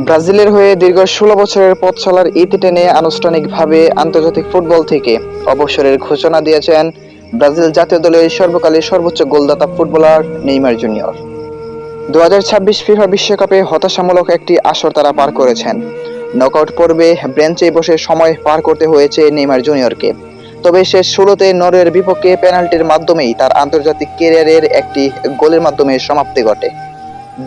ব্রাজিলের হয়ে দীর্ঘ ১৬ বছরের পথ চলার ইতি টেনে আনুষ্ঠানিকভাবে আন্তর্জাতিক ফুটবল থেকে অবসরের ঘোষণা দিয়েছেন ব্রাজিল জাতীয় দলের সর্বকালের সর্বোচ্চ গোলদাতা ফুটবলার নেইমার জুনিয়র। ২০২৬ ফিফা বিশ্বকাপে হতাশামূলক একটি আসর তারা পার করেছেন। নকআউট পর্বে বেঞ্চে বসে সময় পার করতে হয়েছে নেইমার জুনিয়রকে। তবে শেষ ১৬তে নরওয়ের বিপক্ষে পেনাল্টির মাধ্যমেই তার আন্তর্জাতিক ক্যারিয়ারের একটি গোলের মাধ্যমে সমাপ্তি ঘটে।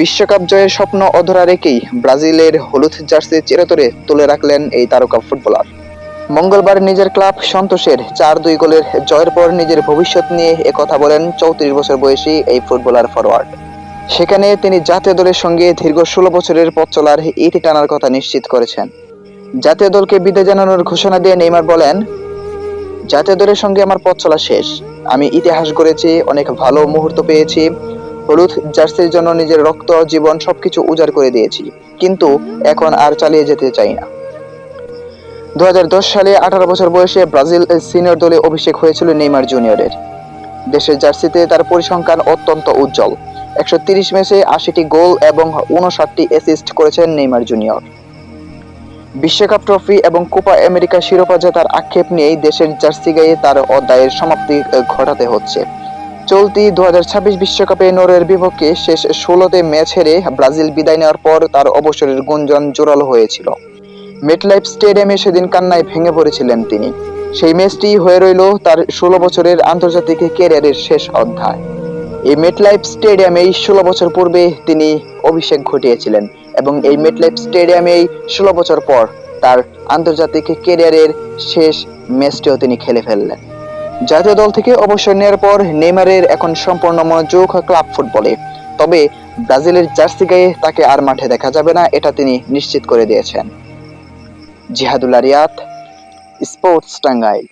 বিশ্বকাপ জয়ের স্বপ্ন অধরা রেখেই ব্রাজিলের হলুদ জার্সি চিরতরে তুলে রাখলেন এই তারকা ফুটবলার। মঙ্গলবার নিজের ক্লাব সন্তোষের ৪-২ গোলের জয়ের পর নিজের ভবিষ্যৎ নিয়ে একথা বলেন ৩৪ বছর বয়সী এই ফুটবলার ফরোয়ার্ড। সেখানে তিনি জাতীয় দলের সঙ্গে দীর্ঘ ১৬ বছরের পথ চলার ইতি টানার কথা নিশ্চিত করেছেন। জাতীয় দলকে বিদায় জানানোর ঘোষণা দিয়ে নেইমার বলেন, জাতীয় দলের সঙ্গে আমার পথ চলা শেষ। আমি ইতিহাস গড়েছি, অনেক ভালো মুহূর্ত পেয়েছি। হলুদ জার্সির জন্য নিজের রক্ত, জীবন সবকিছু উজাড় করে দিয়েছি, কিন্তু এখন আর চালিয়ে যেতে চাই না। ২০১০ সালে ১৮ বছর বয়সে ব্রাজিল সিনিয়র দলে অভিষেক হয়েছিল নেইমার জুনিয়রের। দেশের জার্সিতে তার পরিসংখ্যান অত্যন্ত উজ্জ্বল। ১৩০ ম্যাচে ৮০টি গোল এবং ৫৯টি অ্যাসিস্ট করেছেন নেইমার জুনিয়র। বিশ্বকাপ ট্রফি এবং কোপা আমেরিকা শিরোপা জেতার আক্ষেপ নিয়েই দেশের জার্সি গায়ে তার অধ্যায়ের সমাপ্তি ঘটাতে হচ্ছে। চলতি ২০২৬ বিশ্বকাপে নরওয়ের বিপক্ষে শেষ ১৬তে ম্যাচ হেরে ব্রাজিল বিদায় নেওয়ার পর তার অবসরের গুঞ্জন জোরালো হয়েছিল। মেটলাইফ স্টেডিয়ামে সেদিন কান্নায় ভেঙে পড়েছিলেন তিনি। সেই ম্যাচটি হয়ে রইল তার ১৬ বছরের আন্তর্জাতিক ক্যারিয়ারের শেষ অধ্যায়। এই মেটলাইফ স্টেডিয়ামেই ১৬ বছর পূর্বে তিনি অভিষেক ঘটিয়েছিলেন এবং এই মেটলাইফ স্টেডিয়ামেই ১৬ বছর পর তার আন্তর্জাতিক ক্যারিয়ারের শেষ ম্যাচটিও তিনি খেলে ফেললেন। জাতীয় দল থেকে অবসর নেওয়ার পর নেইমারের এখন সম্পূর্ণ মনোযোগ ক্লাব ফুটবলে। তবে ব্রাজিলের জার্সি গায়ে তাকে আর মাঠে দেখা যাবে না, এটা তিনি নিশ্চিত করে দিয়েছেন। জিহাদুল্লাহ রিয়াদ, স্পোর্টস টাঙ্গাইল।